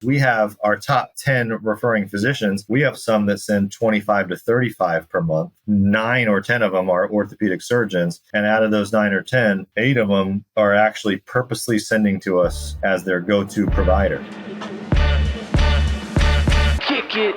We have our top 10 referring physicians. We have some that send 25 to 35 per month. 9 or 10 of them are orthopedic surgeons. And out of those 9 or 10, 8 of them are actually purposely sending to us as their go-to provider. Kick it.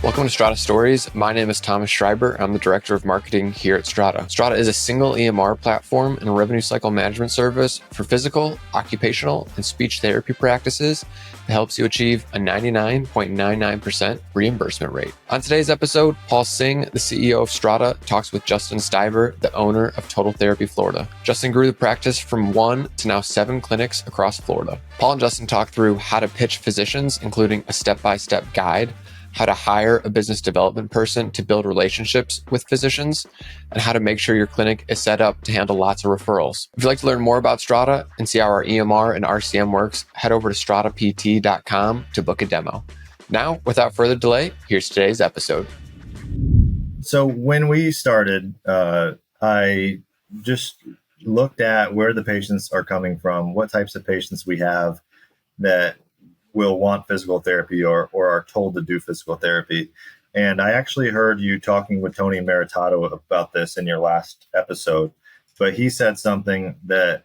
Welcome to Strata Stories. My name is Thomas Schreiber. I'm the Director of Marketing here at Strata. Strata is a single EMR platform and a revenue cycle management service for physical, occupational, and speech therapy practices that helps you achieve a 99.99% reimbursement rate. On today's episode, Paul Singh, the CEO of Strata, talks with Justin Stiver, the owner of Total Therapy Florida. Justin grew the practice from 1 to now 7 clinics across Florida. Paul and Justin talk through how to pitch physicians, including a step-by-step guide, how to hire a business development person to build relationships with physicians, and how to make sure your clinic is set up to handle lots of referrals. If you'd like to learn more about Strata and see how our EMR and RCM works, head over to stratapt.com to book a demo. Now, without further delay, here's today's episode. So when we started, I just looked at where the patients are coming from, what types of patients we have that will want physical therapy or are told to do physical therapy. And I actually heard you talking with Tony Maritato about this in your last episode, but he said something that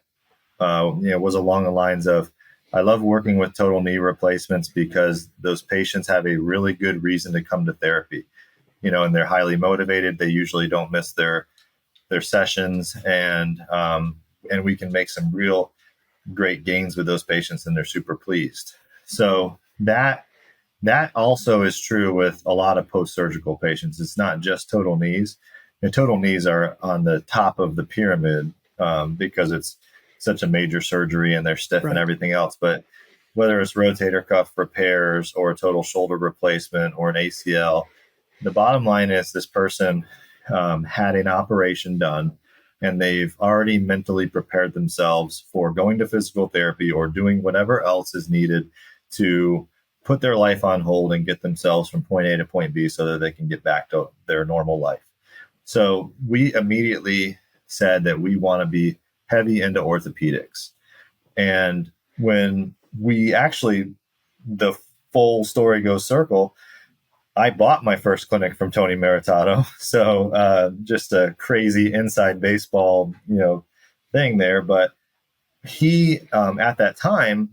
was along the lines of, I love working with total knee replacements because those patients have a really good reason to come to therapy, and they're highly motivated. They usually don't miss their sessions, and we can make some real great gains with those patients, and they're super pleased. So that also is true with a lot of post-surgical patients. It's not just total knees. And total knees are on the top of the pyramid because it's such a major surgery and they're stiff and everything else. But whether it's rotator cuff repairs or a total shoulder replacement or an ACL, the bottom line is this person had an operation done and they've already mentally prepared themselves for going to physical therapy or doing whatever else is needed to put their life on hold and get themselves from point A to point B so that they can get back to their normal life. So we immediately said that we want to be heavy into orthopedics. And when the full story goes circle, I bought my first clinic from Tony Maritato. So just a crazy inside baseball, thing there. But he, at that time,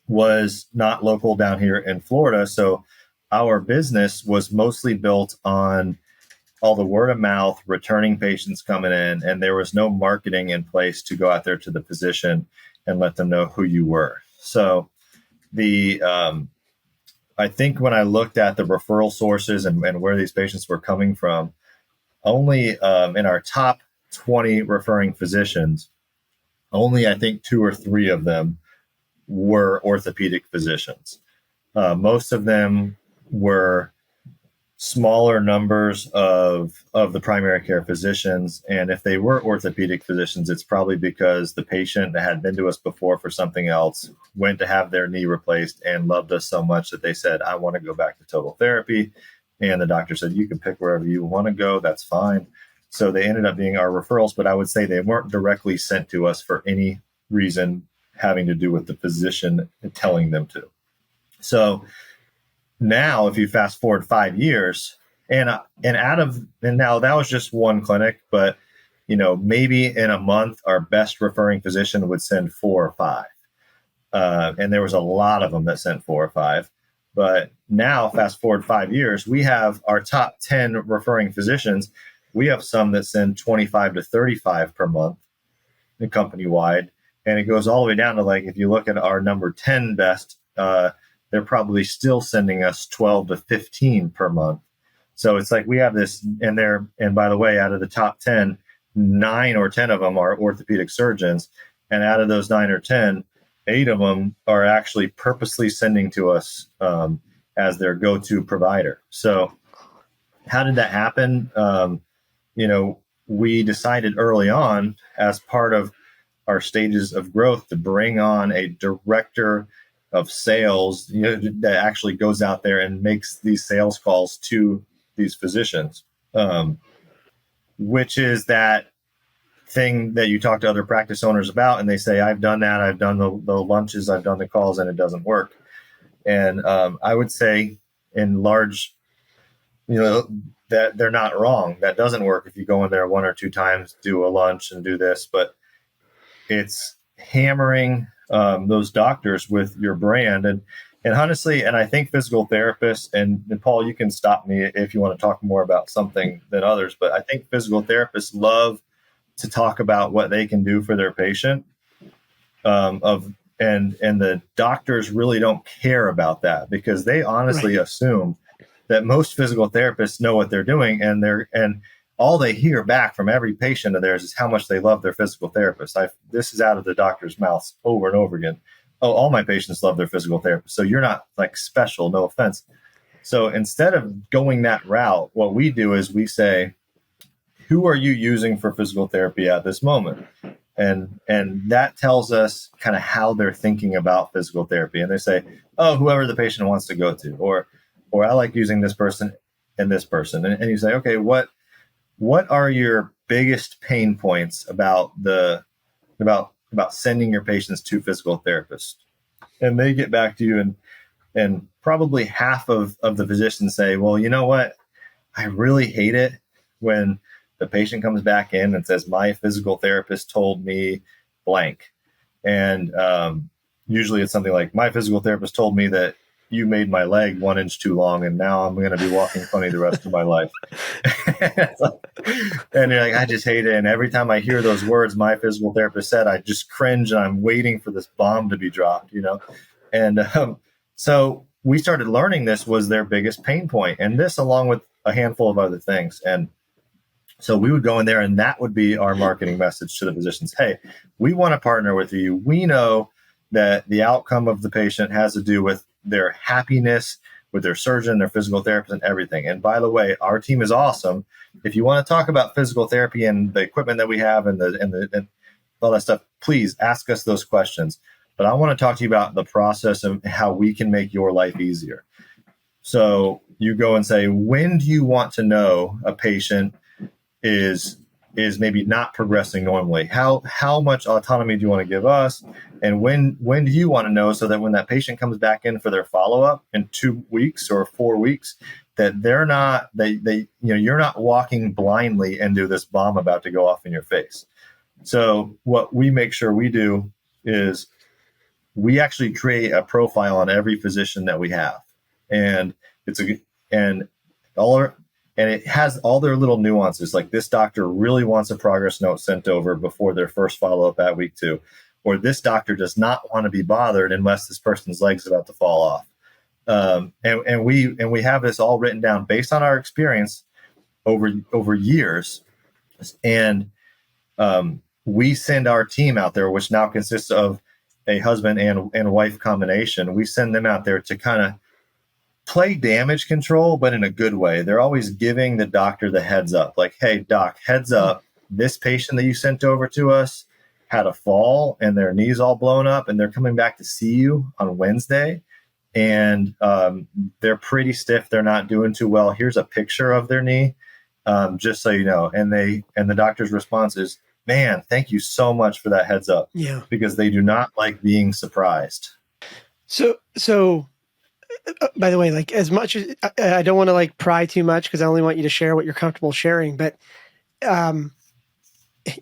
was not local down here in Florida. So our business was mostly built on all the word of mouth, returning patients coming in, and there was no marketing in place to go out there to the physician and let them know who you were. So I think when I looked at the referral sources and where these patients were coming from, only in our top 20 referring physicians, only I think 2 or 3 of them were orthopedic physicians. Most of them were smaller numbers of the primary care physicians. And if they were orthopedic physicians, it's probably because the patient that had been to us before for something else went to have their knee replaced and loved us so much that they said, I want to go back to total therapy. And the doctor said, you can pick wherever you want to go. That's fine. So they ended up being our referrals, but I would say they weren't directly sent to us for any reason having to do with the physician telling them to. So now, if you fast forward 5 years, and now that was just one clinic, but maybe in a month, our best referring physician would send 4 or 5, and there was a lot of them that sent 4 or 5. But now, fast forward 5 years, we have our top 10 referring physicians. We have some that send 25 to 35 per month, company wide. And it goes all the way down to, like, if you look at our number 10 best, they're probably still sending us 12 to 15 per month. So it's like we have this, and by the way, out of the top 10, 9 or 10 of them are orthopedic surgeons. And out of those 9 or 10, 8 of them are actually purposely sending to us as their go-to provider. So how did that happen? We decided early on, as part of our stages of growth, to bring on a director of sales, that actually goes out there and makes these sales calls to these physicians. um, which is that thing that you talk to other practice owners about, and they say, I've done that, I've done the lunches, I've done the calls, and it doesn't work. And I would say in large, that they're not wrong. That doesn't work if you go in there one or two times, do a lunch and do this, but it's hammering those doctors with your brand. And honestly, and I think physical therapists, and Paul, you can stop me if you want to talk more about something than others, but I think physical therapists love to talk about what they can do for their patient. And the doctors really don't care about that because they honestly assume that most physical therapists know what they're doing, and all they hear back from every patient of theirs is how much they love their physical therapist. This is out of the doctor's mouths over and over again. Oh, all my patients love their physical therapist. So you're not like special, no offense. So instead of going that route, what we do is we say, who are you using for physical therapy at this moment? And that tells us kind of how they're thinking about physical therapy. And they say, oh, whoever the patient wants to go to, or I like using this person and this person. And you say, okay, what are your biggest pain points about sending your patients to physical therapists? And they get back to you, and probably half of the physicians say, well, you know what? I really hate it when the patient comes back in and says, my physical therapist told me blank. And usually it's something like, my physical therapist told me that you made my leg 1 inch too long, and now I'm going to be walking funny the rest of my life. And you're like, I just hate it. And every time I hear those words, my physical therapist said, I just cringe, and I'm waiting for this bomb to be dropped, And so we started learning this was their biggest pain point, and this along with a handful of other things. And so we would go in there, and that would be our marketing message to the physicians. Hey, we want to partner with you. We know that the outcome of the patient has to do with their happiness with their surgeon, their physical therapist, and everything. And by the way, our team is awesome. If you want to talk about physical therapy and the equipment that we have and all that stuff, please ask us those questions. But I want to talk to you about the process of how we can make your life easier. So you go and say, when do you want to know a patient is maybe not progressing normally? How much autonomy do you want to give us? And when do you want to know, so that when that patient comes back in for their follow-up in 2 weeks or 4 weeks, that you're not walking blindly into this bomb about to go off in your face. So what we make sure we do is we actually create a profile on every physician that we have. And it has all their little nuances, like this doctor really wants a progress note sent over before their first follow-up at week 2, or this doctor does not want to be bothered unless this person's leg's about to fall off. And we have this all written down based on our experience over years. And we send our team out there, which now consists of a husband and wife combination. We send them out there to kind of play damage control, but in a good way. They're always giving the doctor the heads up, like, hey, doc, heads up, this patient that you sent over to us had a fall and their knee's all blown up, and they're coming back to see you on Wednesday. And they're pretty stiff. They're not doing too well. Here's a picture of their knee, just so you know. And the doctor's response is, man, thank you so much for that heads up. Yeah. Because they do not like being surprised. So by the way, like, as much as I don't want to like pry too much, because I only want you to share what you're comfortable sharing, but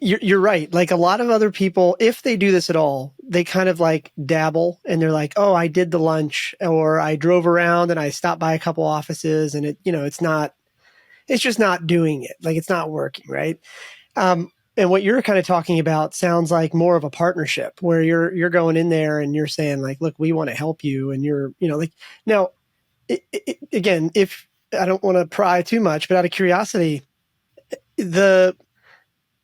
you're right. Like a lot of other people, if they do this at all, they kind of like dabble and they're like, oh, I did the lunch, or I drove around and I stopped by a couple offices, and it's just not doing it. Like it's not working. Right. And what you're kind of talking about sounds like more of a partnership where you're going in there and you're saying like, look, we want to help you. And you're, like now again, if I don't want to pry too much, but out of curiosity,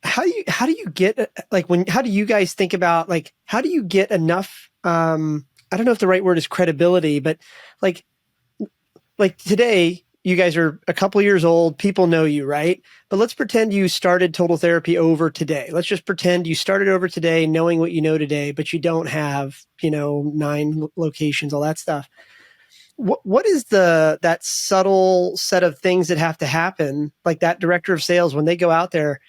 how do you get like, how do you guys think about like, how do you get enough, I don't know if the right word is credibility, but like today, you guys are a couple years old. People know you, right? But let's pretend you started Total Therapy over today. Let's just pretend you started over today, knowing what you know today, but you don't have, 9 locations, all that stuff. what is that subtle set of things that have to happen, like that director of sales, when they go out there,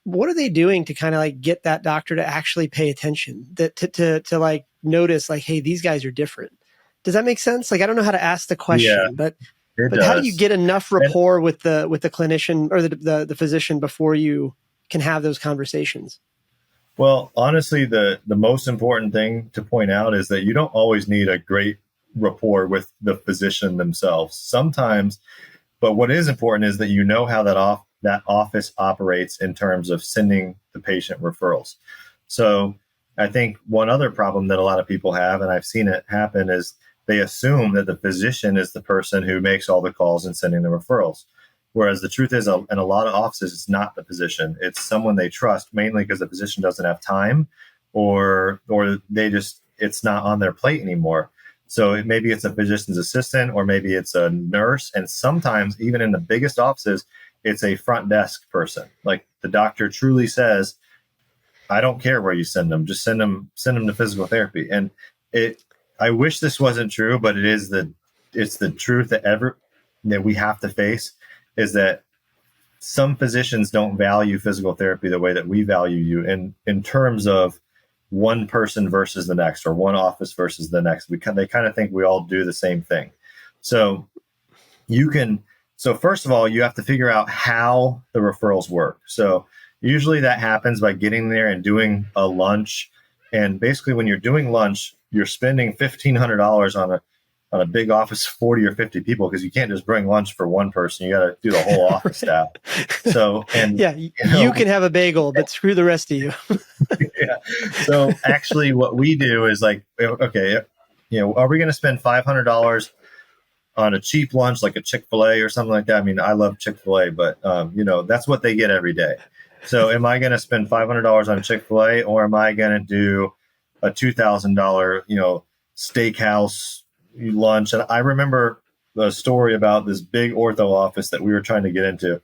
what are they doing to kind of like get that doctor to actually pay attention, that to like notice like, hey, these guys are different? Does that make sense? Like, I don't know how to ask the Yeah, question, but it how do you does. get enough And rapport with the clinician or the physician before you can have those conversations? well, honestly, the most important thing to point out is that you don't always need a great rapport with the physician themselves. Sometimes, but what is important is that you know how that office operates in terms of sending the patient referrals. So I think one other problem that a lot of people have, and I've seen it happen, is they assume that the physician is the person who makes all the calls and sending the referrals. Whereas the truth is, in a lot of offices, it's not the physician. It's someone they trust, mainly because the physician doesn't have time, or they just, it's not on their plate anymore. So maybe it's a physician's assistant, or maybe it's a nurse. And sometimes, even in the biggest offices, it's a front desk person. Like the doctor truly says, I don't care where you send them, just send them to physical therapy. And it, I wish this wasn't true, but it's the truth that we have to face, is that some physicians don't value physical therapy the way that we value you in terms of one person versus the next, or one office versus the next. They kind of think we all do the same thing. So you can, so first of all, you have to figure out how the referrals work. So usually that happens by getting there and doing a lunch. And basically when you're doing lunch, you're spending $1,500 on a big office, 40 or 50 people, because you can't just bring lunch for one person. You got to do the whole office staff. So, and yeah, you can have a bagel, but screw the rest of you. yeah. So actually what we do is like, okay, are we going to spend $500 on a cheap lunch like a Chick-fil-A or something like that? I mean, I love Chick-fil-A, but that's what they get every day. So am I going to spend $500 on Chick-fil-A, or am I going to do a $2,000, steakhouse lunch? And I remember a story about this big ortho office that we were trying to get into.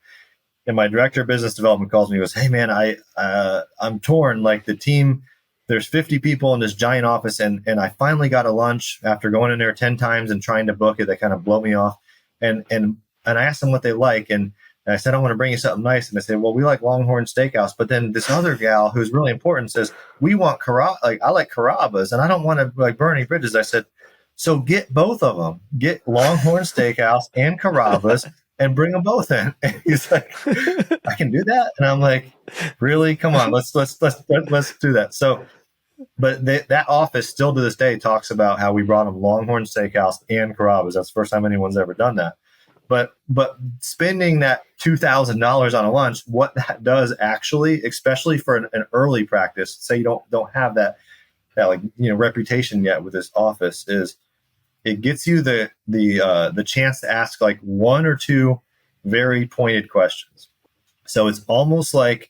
And my director of business development calls me and goes, "Hey man, I'm torn. Like the team, there's 50 people in this giant office, and I finally got a lunch after going in there 10 times and trying to book it. They kind of blow me off. And I asked them what they like, and I said, I want to bring you something nice. And they said, well, we like Longhorn Steakhouse. But then this other gal who's really important says, we want I like Carrabba's, and I don't want to like burn any bridges. I said, so get both of them. Get Longhorn Steakhouse and Carrabba's and bring them both in." And he's like, I can do that. And I'm like, really? Come on, let's do that. So, but that office still to this day talks about how we brought them Longhorn Steakhouse and Carrabba's. That's the first time anyone's ever done that. But spending that $2,000 on a lunch, what that does actually, especially for an early practice, say you don't have that reputation yet with this office, is it gets you the chance to ask like one or two very pointed questions. So it's almost like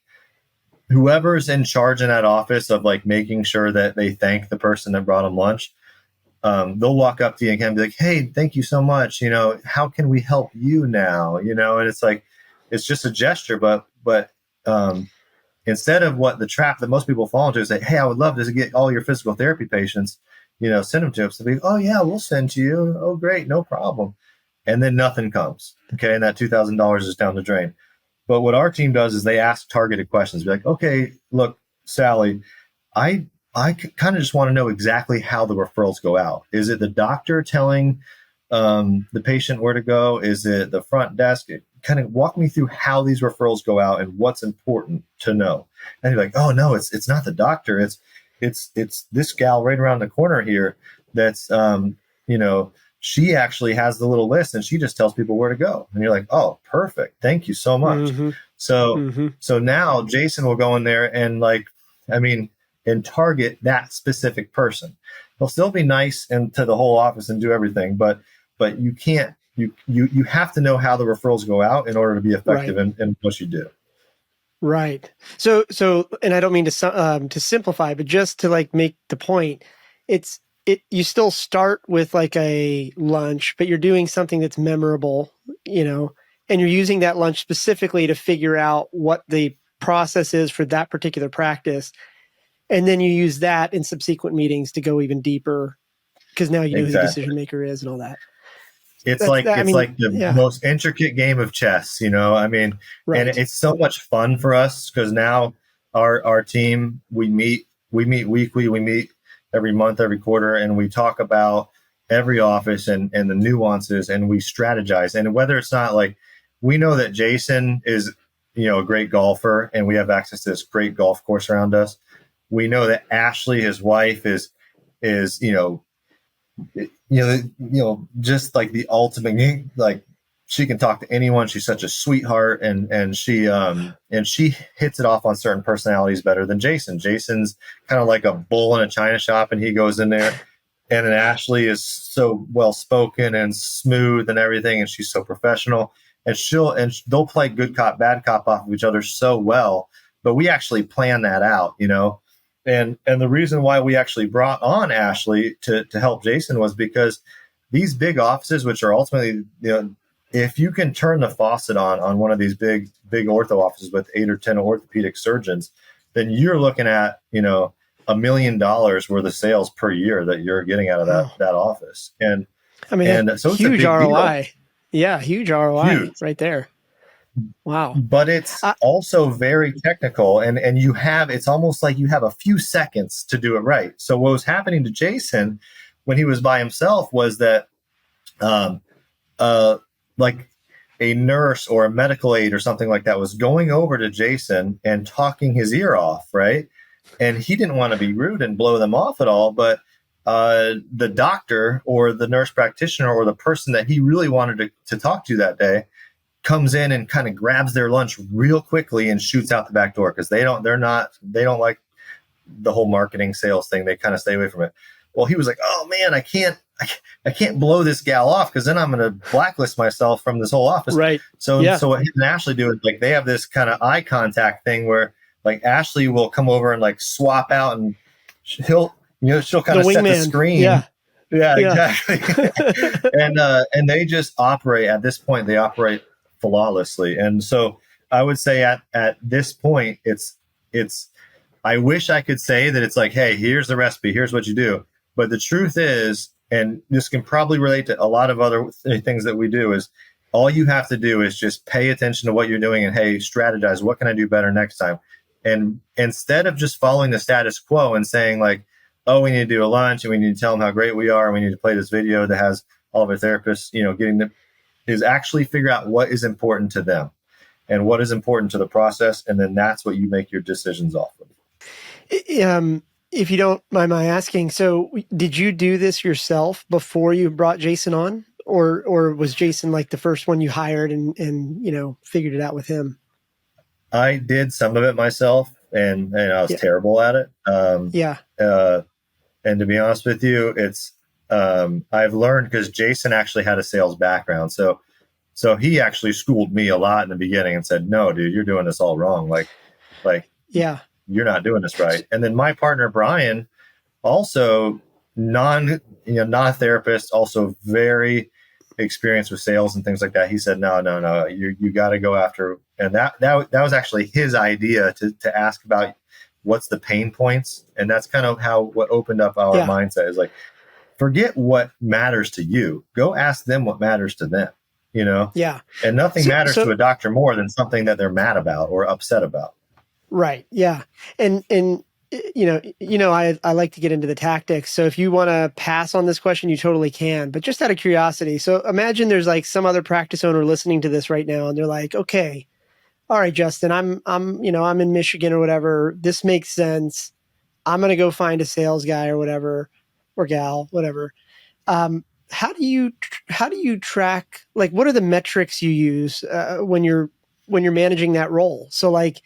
whoever's in charge in that office of like making sure that they thank the person that brought them lunch, they'll walk up to you and kind of be like, "Hey, thank you so much. How can we help you now?" And it's like, it's just a gesture, but instead of what the trap that most people fall into is say, "Hey, I would love to get all your physical therapy patients, send them to us." So they, "Oh yeah, we'll send to you. Oh great, no problem." And then nothing comes. Okay, and that $2,000 is down the drain. But what our team does is they ask targeted questions. Be like, "Okay, look, Sally, I kind of just want to know exactly how the referrals go out. Is it the doctor telling the patient where to go? Is it the front desk? Kind of walk me through how these referrals go out and what's important to know." And you're like, "Oh no, it's not the doctor. It's this gal right around the corner here. That's she actually has the little list and she just tells people where to go." And you're like, "Oh, perfect. Thank you so much." Mm-hmm. So Mm-hmm. so now Jason will go in there and and target that specific person. He'll still be nice and to the whole office and do everything, but you can't. You have to know how the referrals go out in order to be effective in what you do. Right. So, and I don't mean to simplify, but just to like make the point, you still start with like a lunch, but you're doing something that's memorable, and you're using that lunch specifically to figure out what the process is for that particular practice. And then you use that in subsequent meetings to go even deeper, because now you know who the decision maker is and all that. it's That's like that. I it's mean, like the yeah, most intricate game of chess, I mean, and right. it's so much fun for us because now our team, we meet weekly, we meet every month, every quarter, and we talk about every office and the nuances, and we strategize. And whether it's not like, we know that Jason is a great golfer, and we have access to this great golf course around us. We know that Ashley, his wife, is just like the ultimate, like, she can talk to anyone. She's such a sweetheart, and she hits it off on certain personalities better than Jason. Jason's kind of like a bull in a china shop, and he goes in there. And then Ashley is so well spoken and smooth and everything, and she's so professional. And they'll play good cop, bad cop off of each other so well. But we actually plan that out. And the reason why we actually brought on Ashley to help Jason was because these big offices, which are ultimately, if you can turn the faucet on one of these big ortho offices with 8 or 10 orthopedic surgeons, then you're looking at, $1 million worth of sales per year that you're getting out of Wow. that office. And I mean, so it's a huge big ROI. deal. Yeah, huge ROI Huge. right there. Wow. But it's also very technical, and it's almost like you have a few seconds to do it right. So what was happening to Jason when he was by himself was that like a nurse or a medical aide or something like that was going over to Jason and talking his ear off, right? And he didn't want to be rude and blow them off at all, but the doctor or the nurse practitioner or the person that he really wanted to talk to that day comes in and kind of grabs their lunch real quickly and shoots out the back door, because they don't like the whole marketing sales thing. They kind of stay away from it. Well, he was like, oh man, I can't blow this gal off, because then I'm going to blacklist myself from this whole office. Right. So Yeah. So what him and Ashley do is, like, they have this kind of eye contact thing where, like, Ashley will come over and like swap out, and she'll kind of set the screen. Yeah. Yeah, exactly. And they just operate at this point. They operate flawlessly. And so I would say at this point, it's I wish I could say that it's like, hey, here's the recipe, here's what you do. But the truth is, and this can probably relate to a lot of other things that we do, is all you have to do is just pay attention to what you're doing and, hey, strategize. What can I do better next time? And instead of just following the status quo and saying, like, oh, we need to do a lunch and we need to tell them how great we are, and we need to play this video that has all of our therapists, getting them, is actually figure out what is important to them and what is important to the process. And then that's what you make your decisions off of. If you don't mind my asking, so did you do this yourself before you brought Jason on, or was Jason like the first one you hired and figured it out with him? I did some of it myself, and I was terrible at it. And to be honest with you, it's I've learned, because Jason actually had a sales background, so he actually schooled me a lot in the beginning and said, no, dude, you're doing this all wrong. Like you're not doing this right. And then my partner, Brian, also not a therapist, also very experienced with sales and things like that. He said, no, you got to go after. And that was actually his idea to ask about what's the pain points. And that's kind of what opened up our mindset, is like, forget what matters to you. Go ask them what matters to them, Yeah. And nothing matters to a doctor more than something that they're mad about or upset about. Right. Yeah. And I like to get into the tactics. So if you want to pass on this question, you totally can, but just out of curiosity. So imagine there's like some other practice owner listening to this right now, and they're like, okay, all right, Justin, I'm in Michigan or whatever. This makes sense. I'm going to go find a sales guy or whatever, or gal, whatever. How do you track, like, what are the metrics you use when you're managing that role? So like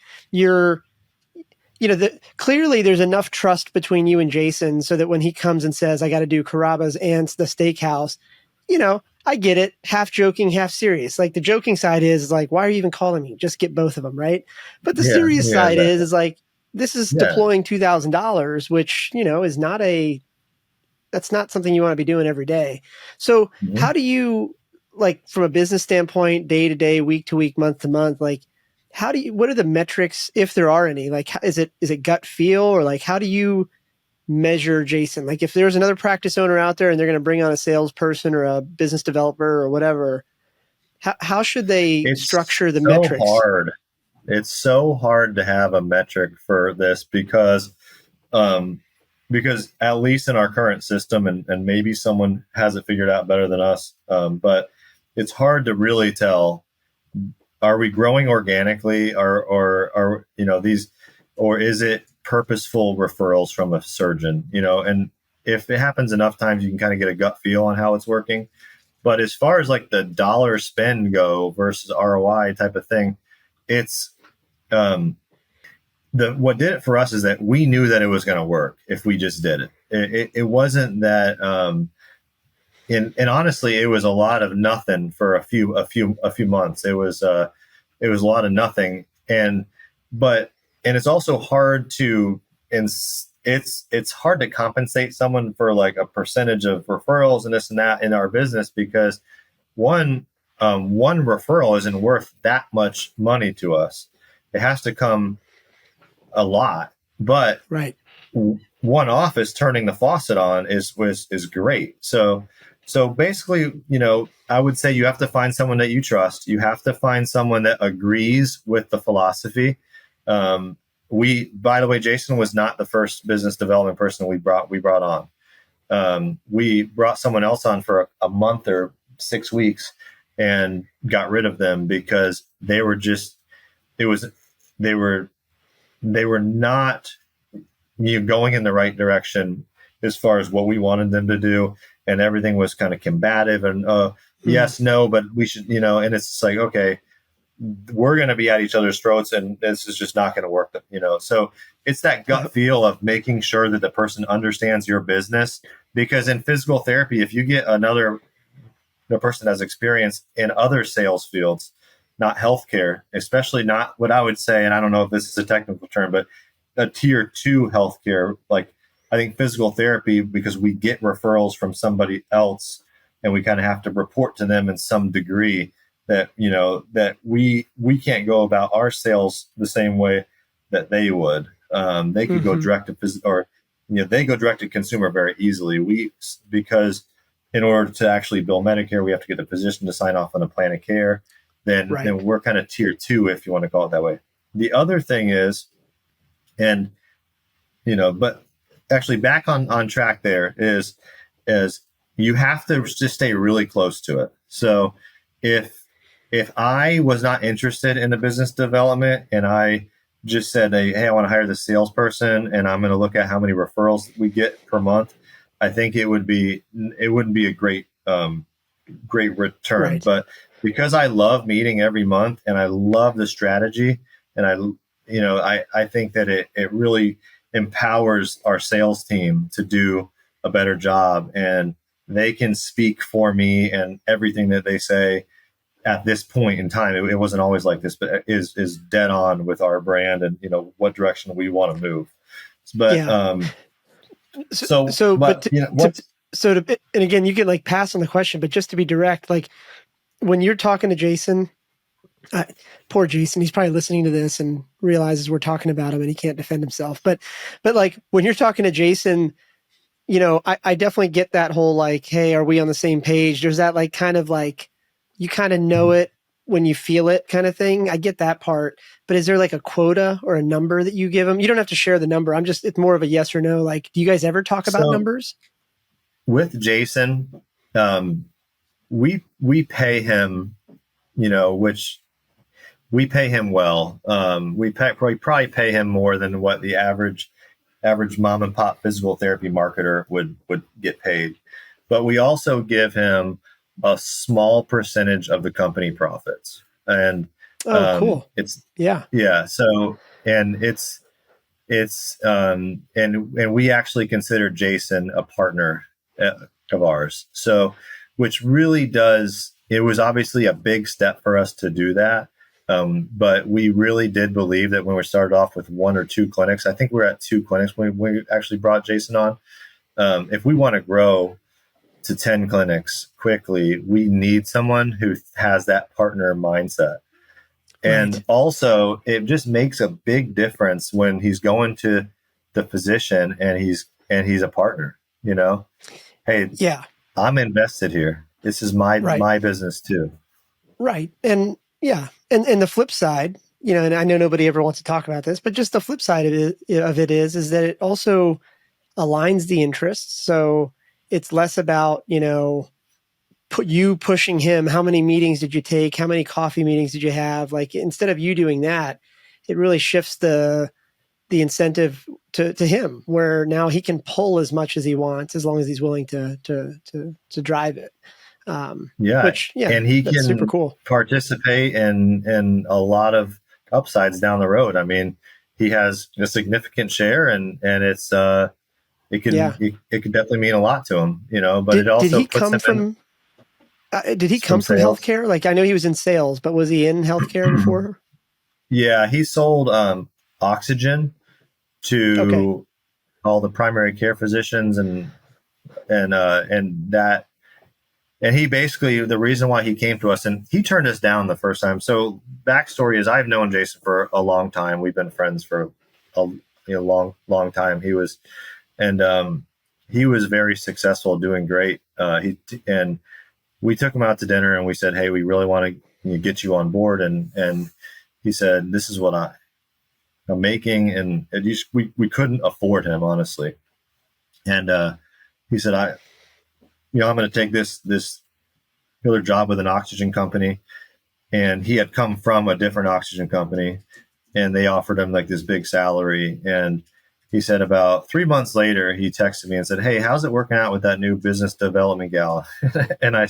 clearly there's enough trust between you and Jason so that when he comes and says, I got to do Carrabba's and the steakhouse, I get it. Half joking, half serious. Like, the joking side is like, why are you even calling me? Just get both of them. Right. But the serious side is like, this is deploying $2,000, which, is that's not something you want to be doing every day. So how do you, like, from a business standpoint, day to day, week to week, month to month, like, what are the metrics, if there are any? Like, is it gut feel, or like, how do you measure Jason? Like if there's another practice owner out there and they're going to bring on a salesperson or a business developer or whatever, how should they It's structure the so metrics? hard. It's so hard to have a metric for this um, because at least in our current system, and maybe someone has it figured out better than us, but it's hard to really tell. Are we growing organically, or these, or is it purposeful referrals from a surgeon? And if it happens enough times, you can kind of get a gut feel on how it's working. But as far as like the dollar spend go versus ROI type of thing, it's um, what did it for us is that we knew that it was going to work if we just did it. It wasn't that, and honestly, it was a lot of nothing for a few months. It was a lot of nothing, and it's also hard to, and it's hard to compensate someone for like a percentage of referrals and this and that in our business, because one referral isn't worth that much money to us. It has to come a lot, but Right. one office turning the faucet on is great. So basically, I would say you have to find someone that you trust. You have to find someone that agrees with the philosophy. By the way, Jason was not the first business development person we brought on. We brought someone else on for a month or 6 weeks and got rid of them because they were just, they were not going in the right direction as far as what we wanted them to do, and everything was kind of combative and yes, no, but we should, and it's like, okay, we're going to be at each other's throats, and this is just not going to work, so it's that gut feel of making sure that the person understands your business, because in physical therapy, if you get the person has experience in other sales fields, not healthcare, especially not what I would say, and I don't know if this is a technical term, but a tier 2 healthcare, like I think physical therapy, because we get referrals from somebody else and we kind of have to report to them in some degree, that that we can't go about our sales the same way that they would. They could go direct to or they go direct to consumer very easily. Because in order to actually bill Medicare, we have to get the physician to sign off on a plan of care. Then we're kind of tier 2, if you want to call it that way. The other thing is, and but actually back on track there is you have to just stay really close to it. So if I was not interested in the business development and I just said, hey, I want to hire this salesperson and I'm going to look at how many referrals we get per month, I think it wouldn't be a great return. Right. But because I love meeting every month and I love the strategy, and I think that it really empowers our sales team to do a better job, and they can speak for me, and everything that they say at this point in time, it wasn't always like this, but is dead on with our brand and what direction we want to move. But and again, you can like pass on the question, but just to be direct, like when you're talking to Jason, poor Jason, he's probably listening to this and realizes we're talking about him and he can't defend himself. But like when you're talking to Jason, I definitely get that whole like, hey, are we on the same page? There's that like kind of like, you kind of know it when you feel it kind of thing. I get that part, but is there like a quota or a number that you give him? You don't have to share the number. It's more of a yes or no. Like, do you guys ever talk about numbers? With Jason, we pay him, which we pay him well. We probably pay him more than what the average mom and pop physical therapy marketer would get paid. But we also give him a small percentage of the company profits. And cool. So, and and we actually consider Jason a partner of ours. So, which really it was obviously a big step for us to do that. But we really did believe that when we started off with 1 or 2 clinics, I think we're at 2 clinics when we actually brought Jason on. If we want to grow to 10 clinics quickly, we need someone who has that partner mindset. And also, it just makes a big difference when he's going to the physician and he's and he's a partner, hey, Yeah. I'm invested here. This is my Right. business too. Right. And yeah. And the flip side, and I know nobody ever wants to talk about this, but just the flip side of it is that it also aligns the interests. So it's less about, pushing him. How many meetings did you take? How many coffee meetings did you have? Like, instead of you doing that, it really shifts the incentive to him, where now he can pull as much as he wants, as long as he's willing to drive it. Yeah. Which, yeah, And he that's super can cool. participate in a lot of upsides down the road. I mean, he has a significant share, and it's Yeah. it could definitely mean a lot to him, but it Did also he puts come him in from? Did he from come from sales. healthcare? Like, I know he was in sales, but was he in healthcare before? Yeah, he sold oxygen Okay. to all the primary care physicians, and that, and he basically, the reason why he came to us, and he turned us down the first time. So backstory is, I've known Jason for a long time. We've been friends for a long time. And he was very successful, doing great. And we took him out to dinner, and we said, hey, we really want to get you on board. And he said, this is what I'm making. And we couldn't afford him, honestly. And he said, I'm going to take this other job with an oxygen company. And he had come from a different oxygen company, and they offered him like this big salary. And he said about 3 months later, he texted me and said, hey, how's it working out with that new business development gal? And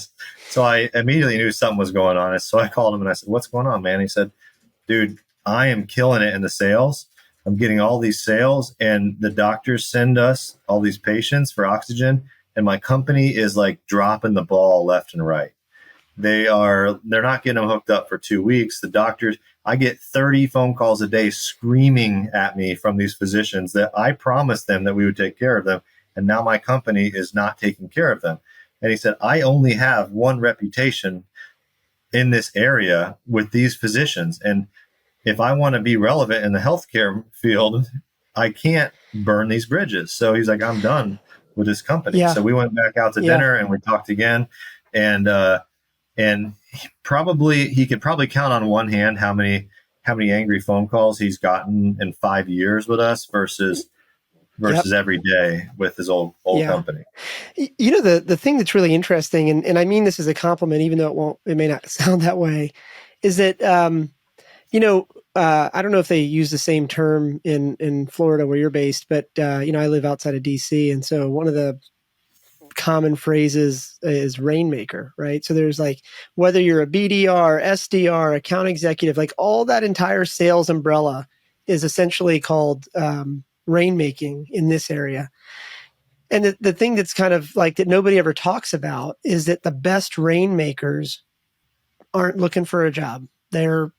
so I immediately knew something was going on. So I called him and I said, what's going on, man? He said, dude, I am killing it in the sales. I'm getting all these sales, and the doctors send us all these patients for oxygen, and my company is like dropping the ball left and right. They're not getting them hooked up for 2 weeks. The doctors, I get 30 phone calls a day screaming at me from these physicians that I promised them that we would take care of them, and now my company is not taking care of them. And he said, I only have one reputation in this area with these physicians, and if I want to be relevant in the healthcare field, I can't burn these bridges. So he's like, I'm done with this company. Yeah. So we went back out to Yeah. dinner, and we talked again, and he could probably count on one hand how many angry phone calls he's gotten in 5 years with us versus Yep. every day with his old Yeah. company. The thing that's really interesting, and I mean this as a compliment, even though it may not sound that way, is that I don't know if they use the same term in Florida where you're based, but I live outside of DC, and so one of the common phrases is rainmaker, right? So there's like, whether you're a BDR, SDR, account executive, like all that entire sales umbrella is essentially called rainmaking in this area. And the thing that's kind of like that nobody ever talks about is that the best rainmakers aren't looking for a job. They're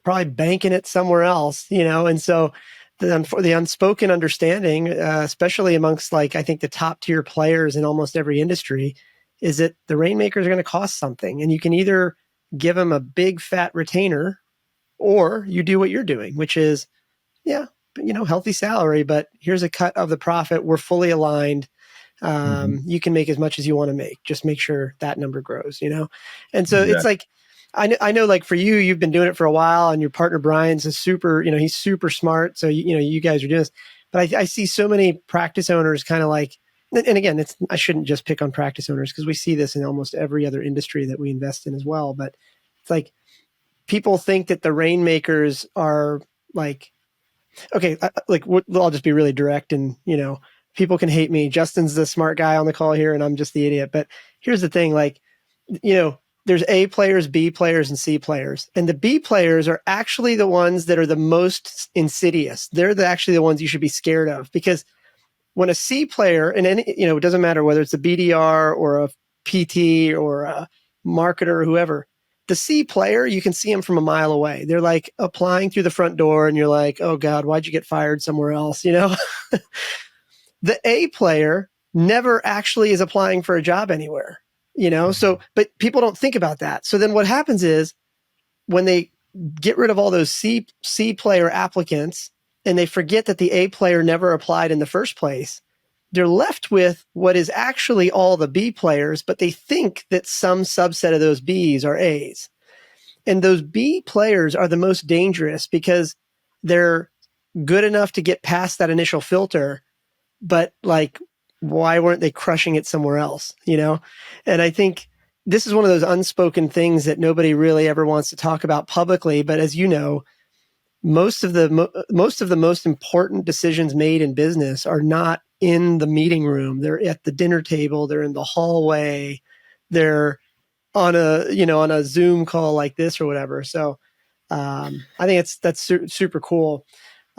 probably banking it somewhere else, and so the unspoken understanding, especially amongst I think the top tier players in almost every industry, is that the rainmakers are going to cost something, and you can either give them a big fat retainer, or you do what you're doing, which is, healthy salary, but here's a cut of the profit. We're fully aligned. You can make as much as you want to make. Just make sure that number grows, And so it's like, I know like for you, you've been doing it for a while, and your partner Brian's a super, he's super smart. So, you guys are doing this, but I see so many practice owners kind of like, and again, I shouldn't just pick on practice owners, because we see this in almost every other industry that we invest in as well. But it's like, people think that the rainmakers are like, okay, I'll just be really direct, and people can hate me. Justin's the smart guy on the call here, and I'm just the idiot. But here's the thing, there's A players, B players, and C players. And the B players are actually the ones that are the most insidious. They're actually the ones you should be scared of, because when a C player, and it doesn't matter whether it's a BDR or a PT or a marketer or whoever, the C player, you can see them from a mile away. They're like applying through the front door, and you're like, oh God, why'd you get fired somewhere else? The A player never actually is applying for a job anywhere, so, but people don't think about that. So then what happens is, when they get rid of all those C player applicants, and they forget that the A player never applied in the first place, they're left with what is actually all the B players, but they think that some subset of those Bs are As. And those B players are the most dangerous because they're good enough to get past that initial filter, but like, why weren't they crushing it somewhere else? And I think this is one of those unspoken things that nobody really ever wants to talk about publicly. But as you know, most of the most important decisions made in business are not in the meeting room. They're at the dinner table. They're in the hallway. They're on a Zoom call like this or whatever. So I think that's super cool.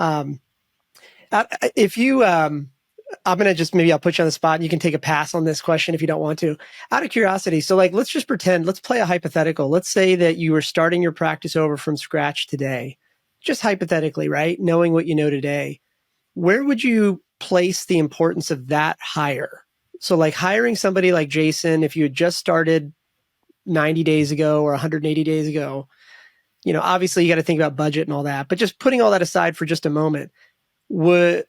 If you, I'm going to just, maybe I'll put you on the spot and you can take a pass on this question if you don't want to. Out of curiosity, so like, let's just pretend, let's play a hypothetical. Let's say that you were starting your practice over from scratch today, just hypothetically, right? Knowing what you know today, where would you place the importance of that hire? So like hiring somebody like Jason, if you had just started 90 days ago or 180 days ago, obviously you got to think about budget and all that, but just putting all that aside for just a moment, would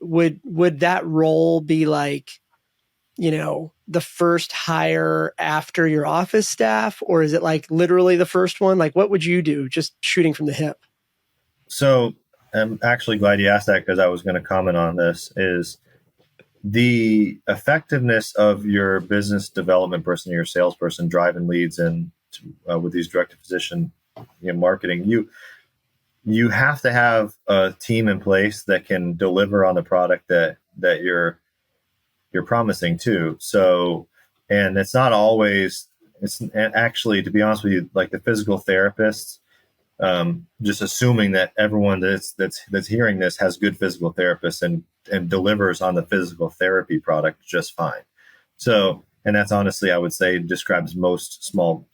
that role be like, the first hire after your office staff, or is it like literally the first one? Like, what would you do, just shooting from the hip? So I'm actually glad you asked that, because I was going to comment on this. Is the effectiveness of your business development person, your salesperson, driving leads in with these direct to physician marketing, you have to have a team in place that can deliver on the product that you're promising to. So, and it's not always, it's actually, to be honest with you, like the physical therapists, just assuming that everyone that's hearing this has good physical therapists and delivers on the physical therapy product just fine. So, and that's honestly, I would say, describes most small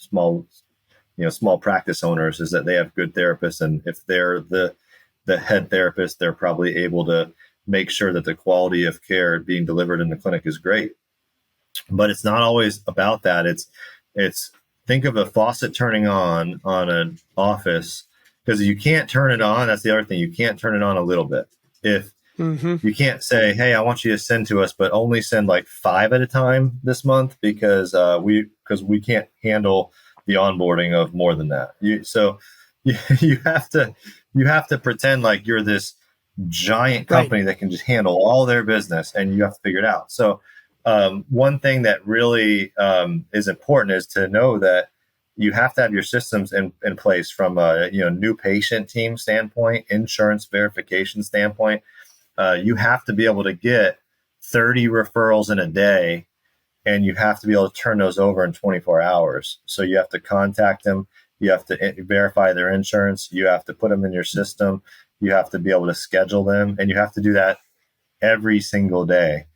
practice owners, is that they have good therapists, and if they're the head therapist, they're probably able to make sure that the quality of care being delivered in the clinic is great. But it's not always about that. It's think of a faucet turning on an office, because you can't turn it on. That's the other thing. You can't turn it on a little bit. If you can't say, hey, I want you to send to us, but only send like 5 at a time this month, because we can't handle the onboarding of more than that. You have to pretend like you're this giant company that can just handle all their business, and you have to figure it out. So one thing that really is important is to know that you have to have your systems in place from a new patient team standpoint, insurance verification standpoint. You have to be able to get 30 referrals in a day, and you have to be able to turn those over in 24 hours. So you have to contact them. You have to verify their insurance. You have to put them in your system. You have to be able to schedule them, and you have to do that every single day.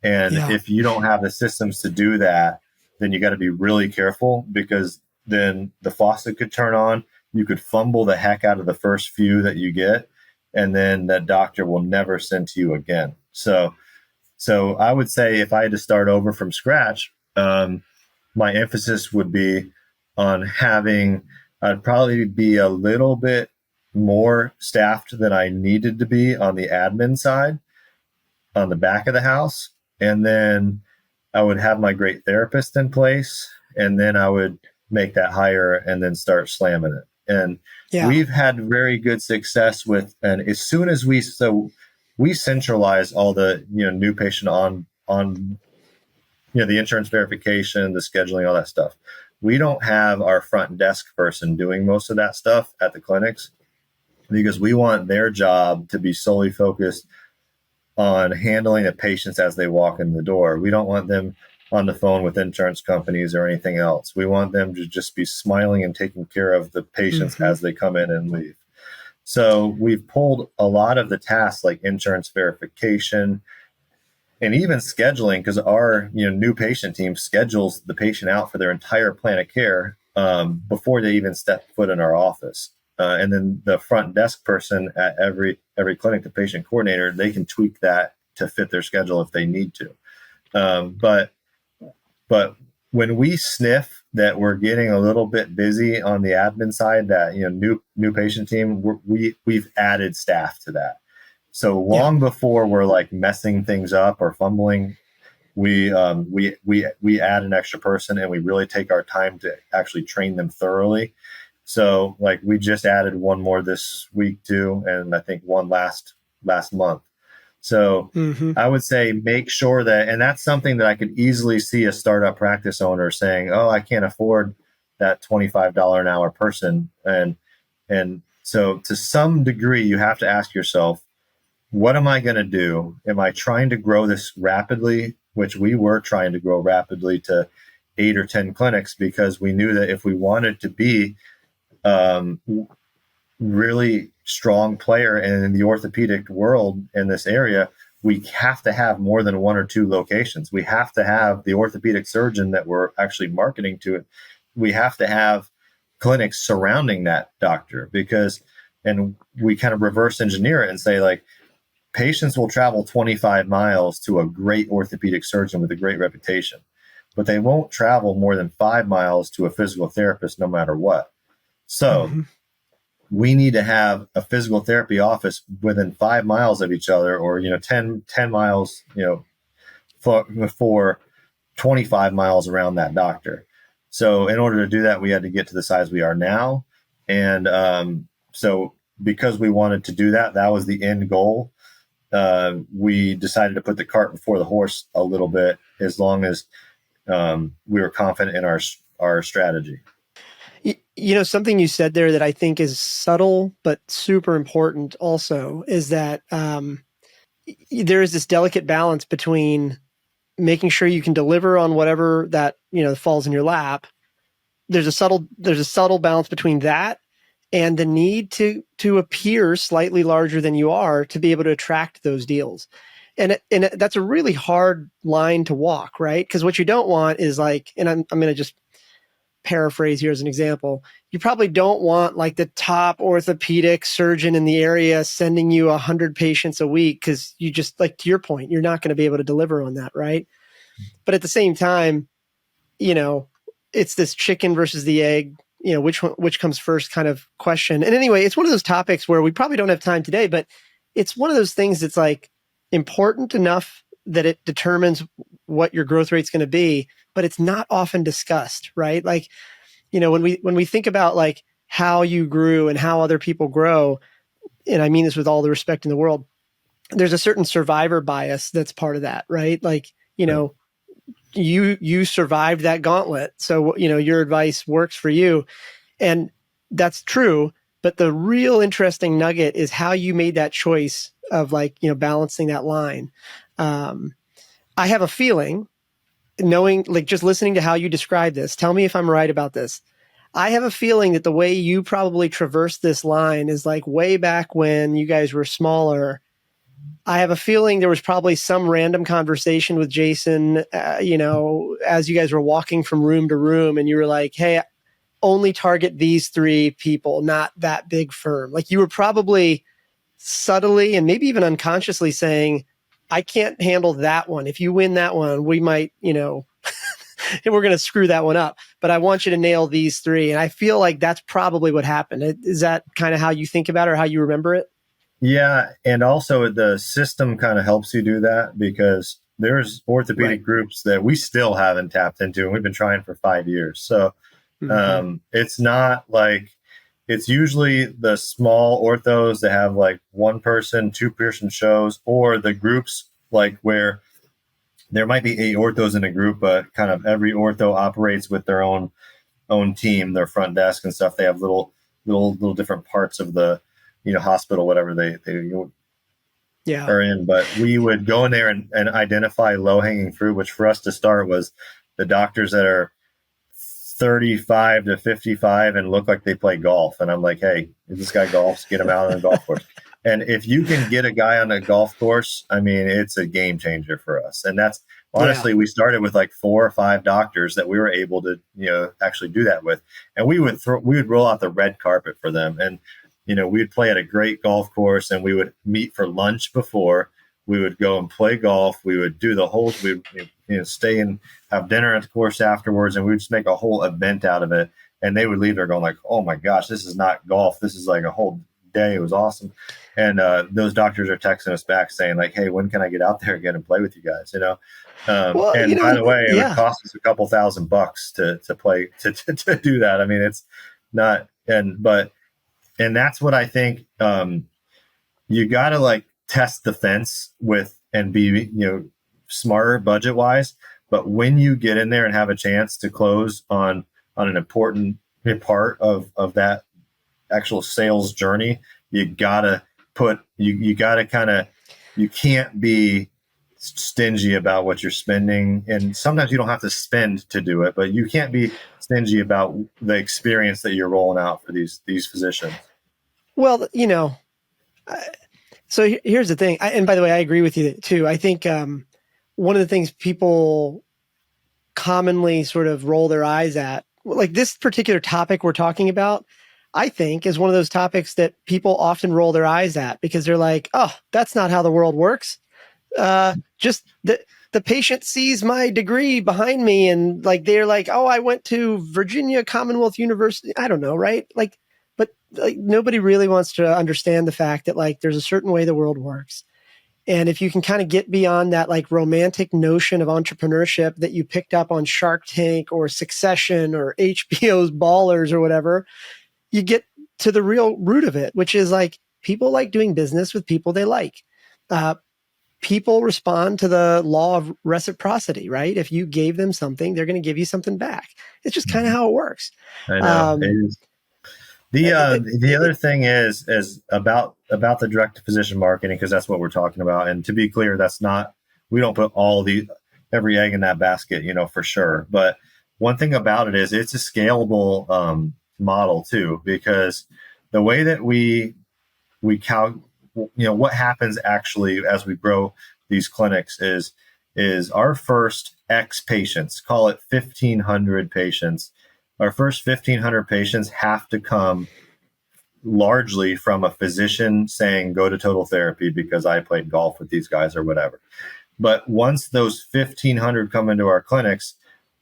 And if you don't have the systems to do that, then you got to be really careful, because then the faucet could turn on. You could fumble the heck out of the first few that you get, and then that doctor will never send to you again. So I would say, if I had to start over from scratch, my emphasis would be on I'd probably be a little bit more staffed than I needed to be on the admin side, on the back of the house. And then I would have my great therapist in place, and then I would make that hire and then start slamming it. And we've had very good success with, and as soon as we centralize all the, new patient on, the insurance verification, the scheduling, all that stuff. We don't have our front desk person doing most of that stuff at the clinics, because we want their job to be solely focused on handling the patients as they walk in the door. We don't want them on the phone with insurance companies or anything else. We want them to just be smiling and taking care of the patients as they come in and leave. So we've pulled a lot of the tasks like insurance verification and even scheduling, because our new patient team schedules the patient out for their entire plan of care before they even step foot in our office. And then the front desk person at every clinic, the patient coordinator, they can tweak that to fit their schedule if they need to. But when we sniff that we're getting a little bit busy on the admin side, that new patient team, we've added staff to that. So long before we're like messing things up or fumbling we add an extra person, and we really take our time to actually train them thoroughly. So like we just added one more this week too, and I think one last month. So I would say make sure that, and that's something that I could easily see a startup practice owner saying, "Oh, I can't afford that $25 an hour person." And so to some degree, you have to ask yourself, what am I going to do? Am I trying to grow this rapidly, which we were trying to grow rapidly to 8 or 10 clinics, because we knew that if we wanted to be really strong player in the orthopedic world in this area, we have to have more than 1 or 2 locations. We have to have the orthopedic surgeon that we're actually marketing to. We have to have clinics surrounding that doctor, because, and we kind of reverse engineer it and say, like, patients will travel 25 miles to a great orthopedic surgeon with a great reputation, but they won't travel more than 5 miles to a physical therapist no matter what. So we need to have a physical therapy office within 5 miles of each other, or 10 miles for 25 miles around that doctor. So in order to do that, we had to get to the size we are now. And so because we wanted to do that, that was the end goal. We decided to put the cart before the horse a little bit, as long as we were confident in our strategy. Something you said there that I think is subtle but super important also is that there is this delicate balance between making sure you can deliver on whatever that falls in your lap. There's a subtle balance between that and the need to appear slightly larger than you are to be able to attract those deals. And that's a really hard line to walk, right? Because what you don't want is like, and I'm going to just paraphrase here as an example, you probably don't want like the top orthopedic surgeon in the area sending you 100 patients a week, because you just, like, to your point, you're not going to be able to deliver on that, right? But at the same time, it's this chicken versus the egg, which comes first kind of question. And anyway, it's one of those topics where we probably don't have time today, but it's one of those things that's like important enough that it determines what your growth rate's going to be, but it's not often discussed, right? Like, when we think about like how you grew and how other people grow, and I mean this with all the respect in the world, there's a certain survivor bias that's part of that, right? Like, you survived that gauntlet. So, your advice works for you. And that's true. But the real interesting nugget is how you made that choice of like, balancing that line. I have a feeling, knowing, like, just listening to how you describe this, tell me if I'm right about this. I have a feeling that the way you probably traversed this line is like way back when you guys were smaller. I have a feeling there was probably some random conversation with Jason, as you guys were walking from room to room, and you were like, hey, only target these 3 people, not that big firm. Like, you were probably subtly and maybe even unconsciously saying, I can't handle that one. If you win that one, we might, and we're going to screw that one up. But I want you to nail these 3. And I feel like that's probably what happened. Is that kind of how you think about it, or how you remember it? Yeah. And also the system kind of helps you do that, because there's orthopedic groups that we still haven't tapped into, and we've been trying for 5 years. So it's not like, it's usually the small orthos that have like 1 person, 2 person shows, or the groups like where there might be 8 orthos in a group, but kind of every ortho operates with their own team, their front desk and stuff. They have little different parts of the hospital, whatever they are in. But we would go in there and identify low hanging fruit, which for us to start was the doctors that are 35 to 55 and look like they play golf. And I'm like, hey, if this guy golfs, get him out on the golf course. And if you can get a guy on a golf course, I mean, it's a game changer for us. And that's honestly, we started with like 4 or 5 doctors that we were able to, actually do that with. And we would roll out the red carpet for them. And, we'd play at a great golf course, and we would meet for lunch before. We would go and play golf. We would do the whole, we'd stay and have dinner at the course afterwards, and we'd just make a whole event out of it. And they would leave there going like, oh my gosh, this is not golf. This is like a whole day. It was awesome. And those doctors are texting us back saying like, hey, when can I get out there again and play with you guys? Well, And by the way, it would yeah. cost us a couple $1,000 to play to do that. I mean, it's not, and that's what I think. You got to like test the fence with and be smarter budget wise. But when you get in there and have a chance to close on an important part of that actual sales journey, you gotta you gotta kind of, you can't be stingy about what you're spending. And sometimes you don't have to spend to do it, but you can't be stingy about the experience that you're rolling out for these physicians. Well, so here's the thing. And by the way, I agree with you too. I think one of the things people commonly sort of roll their eyes at, like this particular topic we're talking about, I think is one of those topics that people often roll their eyes at because they're like, oh, that's not how the world works. Just the patient sees my degree behind me and like, they're like, oh, I went to Virginia Commonwealth University. I don't know. Right. But nobody really wants to understand the fact that like, there's a certain way the world works. And if you can kind of get beyond that like romantic notion of entrepreneurship that you picked up on Shark Tank or Succession or HBO's Ballers or whatever, you get to the real root of it, which is like people like doing business with people they like. People respond to the law of reciprocity, right? If you gave them something, they're going to give you something back. It's just kind of how it works. I know. It is. The other thing is about the direct to physician marketing, because that's what we're talking about. And to be clear, that's not, we don't put every egg in that basket, for sure. But one thing about it is it's a scalable model too, because the way that we what happens actually as we grow these clinics is our first X patients, call it 1,500 patients. Our first 1,500 patients have to come largely from a physician saying, go to Total Therapy because I played golf with these guys or whatever. But once those 1,500 come into our clinics,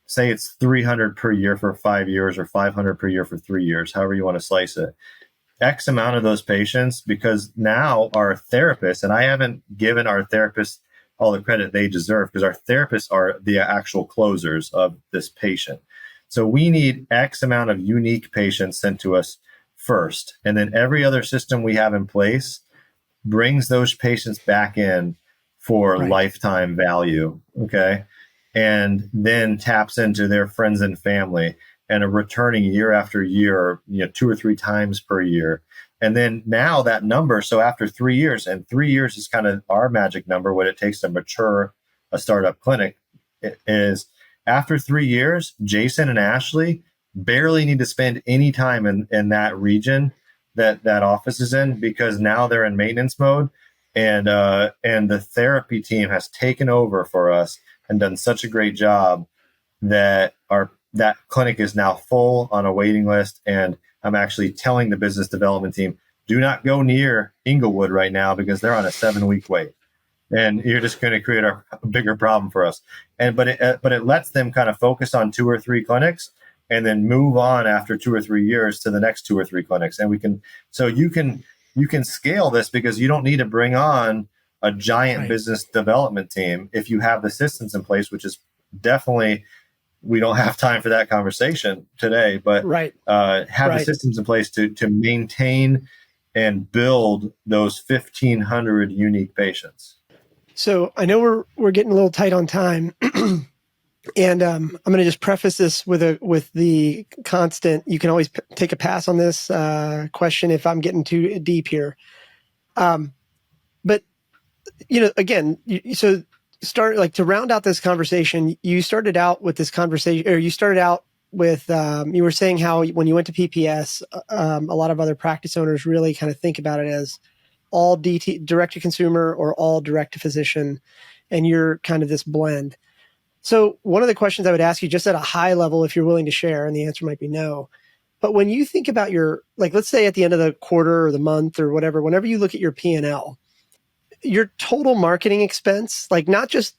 say it's 300 per year for 5 years or 500 per year for 3 years, however you want to slice it, X amount of those patients, because now our therapists, and I haven't given our therapists all the credit they deserve because our therapists are the actual closers of this patient. So we need X amount of unique patients sent to us first. And then every other system we have in place brings those patients back in for lifetime value. Okay. And then taps into their friends and family and are returning year after year, 2 or 3 times per year. And then now that number, so after 3 years, and 3 years is kind of our magic number, what it takes to mature a startup clinic, is after 3 years, Jason and Ashley barely need to spend any time in that region that office is in, because now they're in maintenance mode, and the therapy team has taken over for us and done such a great job that that clinic is now full on a waiting list. And I'm actually telling the business development team, do not go near Inglewood right now because they're on a 7-week wait. And you're just going to create a bigger problem for us. But it lets them kind of focus on 2 or 3 clinics and then move on after 2 or 3 years to the next 2 or 3 clinics. And you can scale this because you don't need to bring on a giant business development team if you have the systems in place, which is definitely, we don't have time for that conversation today, but have the systems in place to maintain and build those 1,500 unique patients. So I know we're getting a little tight on time, and I'm going to just preface this with the constant. You can always take a pass on this question if I'm getting too deep here. But again, so start like to round out this conversation. You started out with this conversation, or you started out with you were saying how when you went to PPS, a lot of other practice owners really kind of think about it as all direct to consumer or all direct to physician, and you're kind of this blend. So one of the questions I would ask you just at a high level, if you're willing to share, and the answer might be no, but when you think about your, like, let's say at the end of the quarter or the month or whatever, whenever you look at your P&L, your total marketing expense, like not just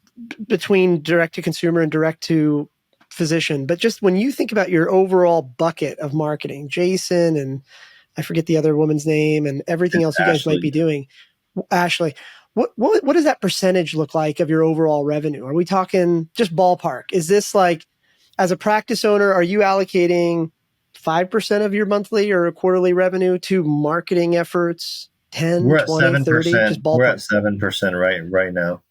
between direct to consumer and direct to physician, but just when you think about your overall bucket of marketing, Jason and I forget the other woman's name, and everything else you guys might be doing. Ashley, what does that percentage look like of your overall revenue? Are we talking just ballpark? Is this like, as a practice owner, are you allocating 5% of your monthly or quarterly revenue to marketing efforts? 10, We're at 20, 30, just 7%. We're at ballpark. 7% right now.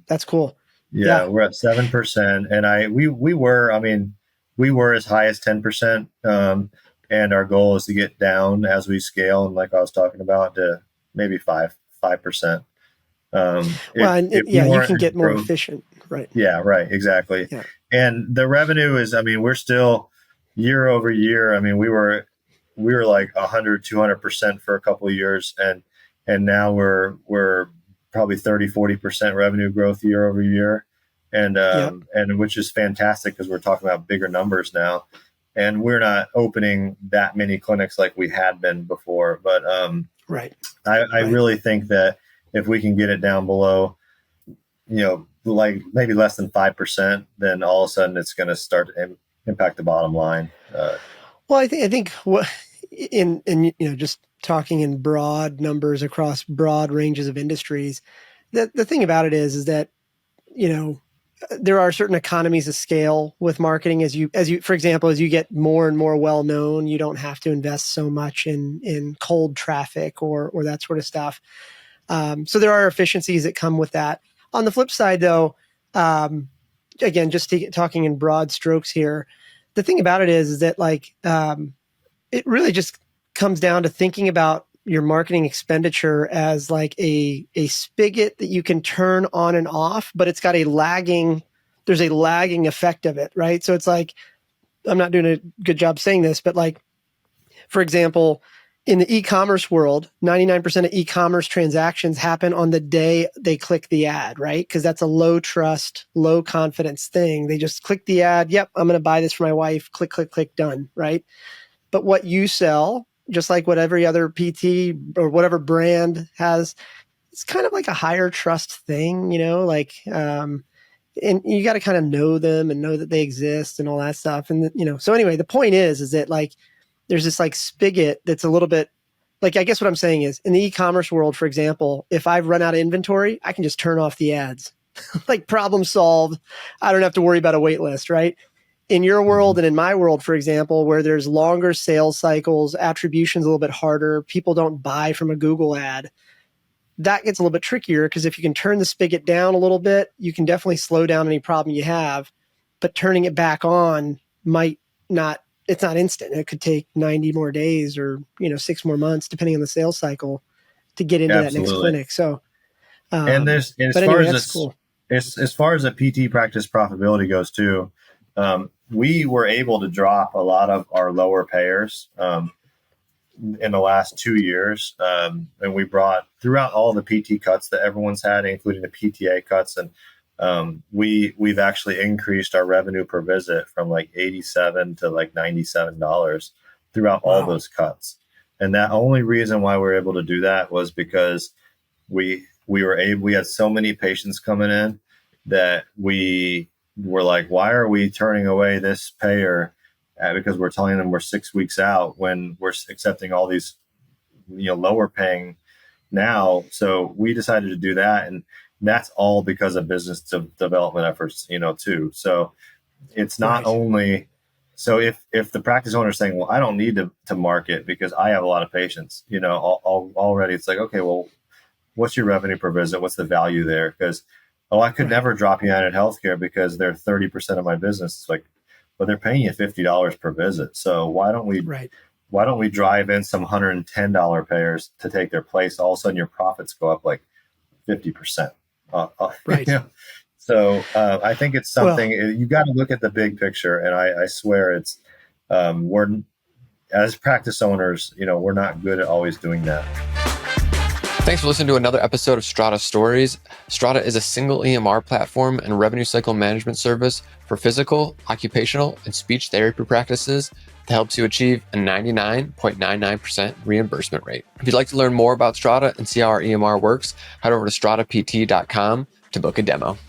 That's cool. Yeah, we're at 7%, and we were, I mean, we were as high as 10%, and our goal is to get down as we scale, and like I was talking about, to maybe 5%. Well, you can get more efficient, right? Yeah, right, exactly. Yeah. And the revenue is, I mean, we're still year over year. I mean, we were like 100, 200% for a couple of years, and now we're probably 30, 40% revenue growth year over year. And which is fantastic because we're talking about bigger numbers now, and we're not opening that many clinics like we had been before. But right. I really think that if we can get it down below, like maybe less than 5%, then all of a sudden it's going to start to impact the bottom line. Well, I think what in just talking in broad numbers across broad ranges of industries, the thing about it is that, there are certain economies of scale with marketing as you, for example, as you get more and more well known, you don't have to invest so much in cold traffic or that sort of stuff. So there are efficiencies that come with that. On the flip side, though, again, just talking in broad strokes here, the thing about it is that like it really just comes down to thinking about your marketing expenditure as like a spigot that you can turn on and off, but it's got there's a lagging effect of it, right? So it's like, I'm not doing a good job saying this, but like, for example, in the e-commerce world, 99% of e-commerce transactions happen on the day they click the ad, right? Because that's a low trust, low confidence thing. They just click the ad. Yep, I'm going to buy this for my wife. Click, click, click, done, right? But what you sell, just like what every other PT or whatever brand has, it's kind of like a higher trust thing, and you got to kind of know them and know that they exist and all that stuff. And, so anyway, the point is that like, there's this like spigot that's a little bit like, I guess what I'm saying is in the e-commerce world, for example, if I've run out of inventory, I can just turn off the ads, like problem solved. I don't have to worry about a wait list, right? In your world and in my world, for example, where there's longer sales cycles, attribution's a little bit harder, people don't buy from a Google ad, that gets a little bit trickier because if you can turn the spigot down a little bit, you can definitely slow down any problem you have, but turning it back on it's not instant. It could take 90 more days or, 6 more months, depending on the sales cycle to get into that next clinic. So, as far as the PT practice profitability goes too, we were able to drop a lot of our lower payers in the last 2 years. And we brought throughout all the PT cuts that everyone's had, including the PTA cuts. And we've actually increased our revenue per visit from like $87 to like $97 throughout all those cuts. And that only reason why we're able to do that was because we had so many patients coming in that we were like, why are we turning away this payer? Because we're telling them we're 6 weeks out when we're accepting all these, lower paying now. So we decided to do that. And that's all because of business development efforts, too. So it's not only, so if the practice owner is saying, well, I don't need to market because I have a lot of patients, already it's like, okay, well, what's your revenue per visit? What's the value there? Because, I could never drop United Healthcare because they're 30% of my business. It's like, but they're paying you $50 per visit. So why don't we drive in some $110 payers to take their place? All of a sudden your profits go up like 50%. Right. So I think it's something you got to look at the big picture. And I swear it's, we're as practice owners, we're not good at always doing that. Thanks for listening to another episode of Strata Stories. Strata is a single EMR platform and revenue cycle management service for physical, occupational, and speech therapy practices that helps you achieve a 99.99% reimbursement rate. If you'd like to learn more about Strata and see how our EMR works, head over to stratapt.com to book a demo.